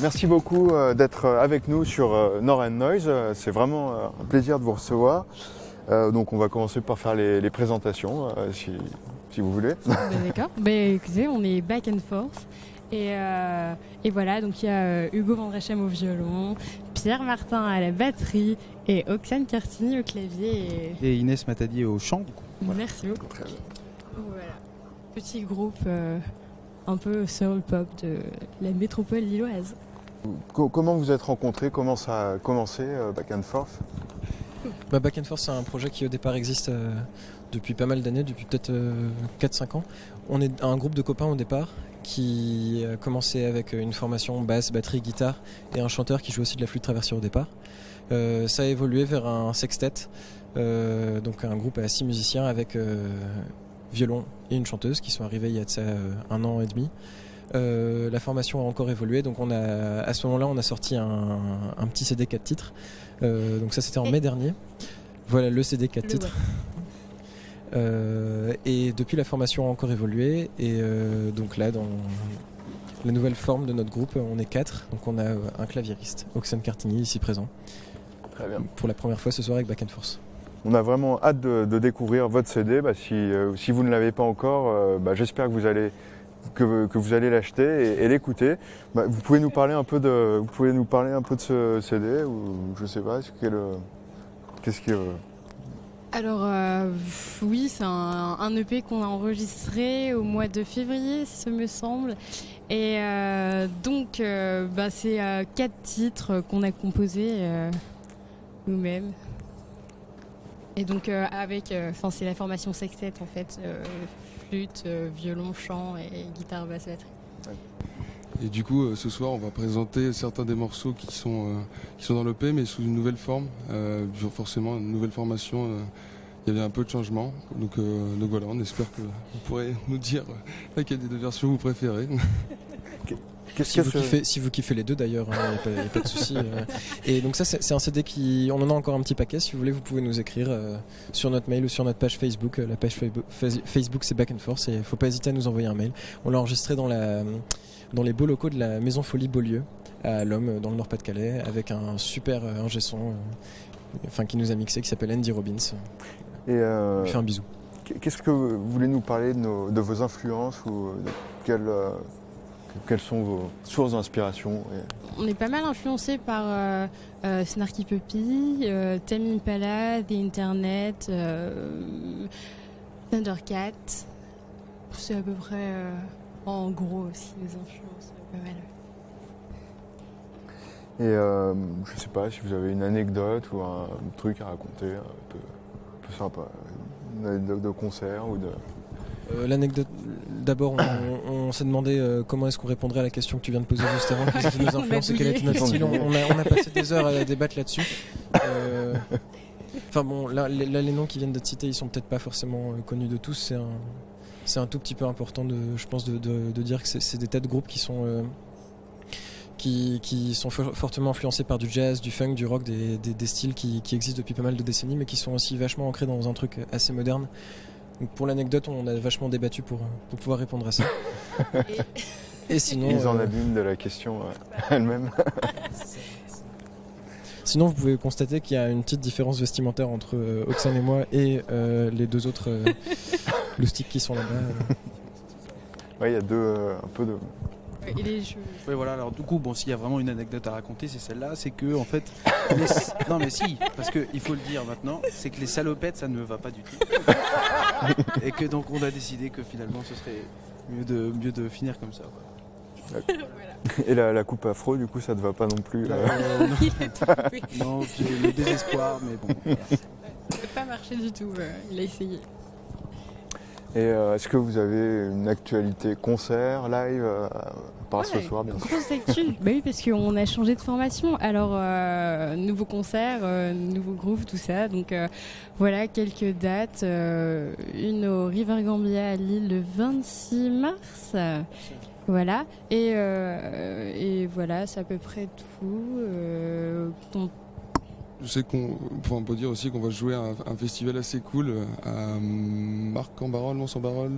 Merci beaucoup d'être avec nous sur Nord & Noise. C'est vraiment un plaisir de vous recevoir. Donc on va commencer par faire les présentations, si vous voulez. D'accord. Écoutez, on est Back and Forth. Et voilà, donc il y a Hugo Vandrechem au violon, Pierre Martin à la batterie et Oxane Cartini au clavier. Et Inès Matadier au chant. Voilà. Merci beaucoup. Voilà. Petit groupe un peu soul pop de la métropole lilloise. Comment vous êtes rencontrés? Comment ça a commencé, Back and Forth? Back and Forth, c'est un projet qui au départ existe depuis pas mal d'années, depuis peut-être 4-5 ans. On est un groupe de copains au départ qui a commencé avec une formation basse, batterie, guitare et un chanteur qui joue aussi de la flûte traversière au départ. Ça a évolué vers un sextet, donc un groupe à 6 musiciens avec violon et une chanteuse qui sont arrivés il y a de ça 1 an et demi. La formation a encore évolué, donc à ce moment-là on a sorti un petit CD 4 titres, donc ça c'était en mai dernier. Voilà le CD 4 titres. Et depuis la formation a encore évolué et donc là dans la nouvelle forme de notre groupe on est 4, donc on a un claviériste, Oxane Cartini ici présent. Très bien. Pour la première fois ce soir avec Back and Forth. On a vraiment hâte de découvrir votre CD. Si vous ne l'avez pas encore, j'espère que vous allez l'acheter et l'écouter. Vous pouvez nous parler un peu de ce CD, ou je sais pas, qu'est-ce que... Alors oui, c'est un EP qu'on a enregistré au mois de février, si ça me semble. Et donc c'est 4 titres qu'on a composés nous-mêmes. Et donc c'est la formation sextet en fait, flûte, violon, chant et guitare, basse, batterie. Et du coup, ce soir, on va présenter certains des morceaux qui sont dans l'EP, mais sous une nouvelle forme. Forcément, une nouvelle formation. Il y avait un peu de changement. Donc voilà, on espère que vous pourrez nous dire laquelle des 2 versions vous préférez. Si vous kiffez les deux d'ailleurs, il n'y a pas de souci. Et donc ça c'est un CD on en a encore un petit paquet. Si vous voulez, vous pouvez nous écrire sur notre mail ou sur notre page Facebook. La page Facebook c'est Back and Forth, et il ne faut pas hésiter à nous envoyer un mail. On l'a enregistré dans les beaux locaux de la Maison Folie Beaulieu à Lomme, dans le Nord-Pas-de-Calais, avec un super ingé son qui nous a mixé, qui s'appelle Andy Robbins. Et on lui fait un bisou. Qu'est-ce que vous voulez nous parler de vos influences, ou quelles sont vos sources d'inspiration? On est pas mal influencé par Snarky Puppy, Tame Impala, The Internet, Thundercat. C'est à peu près en gros aussi les influences, pas mal. Et je sais pas si vous avez une anecdote ou un truc à raconter un peu sympa, une anecdote de concert ou de... L'anecdote, d'abord on s'est demandé comment est-ce qu'on répondrait à la question que tu viens de poser juste avant, qu'est-ce qui nous influence et quel était notre style. On a passé des heures à débattre là-dessus. Là les noms qui viennent d'être cités, ils sont peut-être pas forcément connus de tous. C'est un tout petit peu important je pense de dire que c'est des têtes de groupe qui sont fortement influencés par du jazz, du funk, du rock, des styles qui existent depuis pas mal de décennies, mais qui sont aussi vachement ancrés dans un truc assez moderne. Donc pour l'anecdote, on a vachement débattu pour pouvoir répondre à ça. Et sinon, ils en abîment de la question elle-même. Sinon, vous pouvez constater qu'il y a une petite différence vestimentaire entre Oxane et moi et les 2 autres loustiques qui sont là-bas. Ouais, il y a un peu de... Et les jeux. Oui, voilà, alors du coup, s'il y a vraiment une anecdote à raconter, c'est celle-là, c'est que en fait... Non mais si, parce qu'il faut le dire maintenant, c'est que les salopettes, ça ne me va pas du tout. Et que donc on a décidé que finalement ce serait mieux de finir comme ça. Voilà. Et la coupe afro, du coup, ça te va pas non plus Non, j'ai le désespoir, mais bon. Ça n'a pas marché du tout, il a essayé. Et est-ce que vous avez une actualité concert, live, par ce soir, bien sûr? Grosse actu. Oui, parce qu'on a changé de formation. Alors, nouveau concert, nouveau groove, tout ça. Donc, voilà, quelques dates. Une au River Gambia à Lille le 26 mars. Voilà. Et voilà, c'est à peu près tout. Je sais qu'on peut dire aussi qu'on va jouer à un festival assez cool à Marc-en-Barœul, Mons-en-Barœul,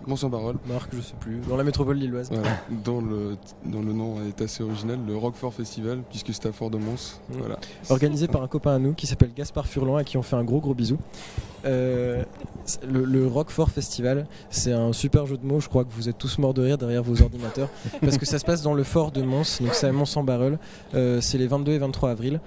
Mons-en-Barœul. Marc, je sais plus, dans la métropole lilloise. Voilà, dont le nom est assez original, le Roquefort Festival, puisque c'est à Fort-de-Mons. Voilà. Organisé par un copain à nous qui s'appelle Gaspard Furlan, à qui on fait un gros bisou. Le Roquefort Festival, c'est un super jeu de mots. Je crois que vous êtes tous morts de rire derrière vos ordinateurs parce que ça se passe dans le fort de Mons, donc c'est à Mons-en-Barœul. C'est les 22 et 23 avril.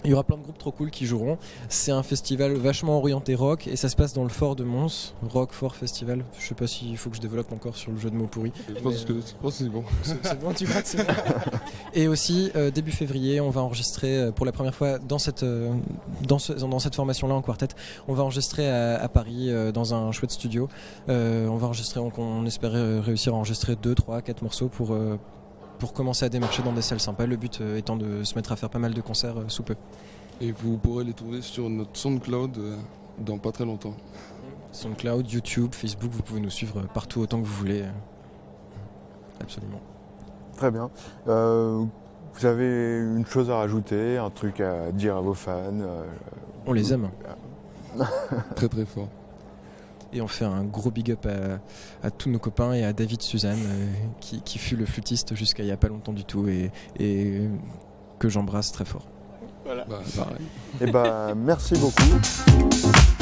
Il y aura plein de groupes trop cool qui joueront. C'est un festival vachement orienté rock et ça se passe dans le fort de Mons, Roquefort Festival. Je sais pas s'il faut que je développe encore sur le jeu de mots pourri. Je pense que c'est bon. C'est bon, tu vois que c'est bon. Et aussi, début février, on va enregistrer pour la première fois dans cette formation-là en quartet. On va enregistrer à Paris dans un chouette studio. On va enregistrer, on espère réussir à enregistrer 2, 3, 4 morceaux pour commencer à démarcher dans des salles sympas, le but étant de se mettre à faire pas mal de concerts sous peu. Et vous pourrez les trouver sur notre SoundCloud dans pas très longtemps. SoundCloud, YouTube, Facebook, vous pouvez nous suivre partout autant que vous voulez. Absolument. Très bien. Vous avez une chose à rajouter, un truc à dire à vos fans On les aime. Très très fort. Et on fait un gros big up à tous nos copains et à David Suzanne qui fut le flûtiste jusqu'à il n'y a pas longtemps du tout et que j'embrasse très fort. Voilà. Pareil. Et merci beaucoup.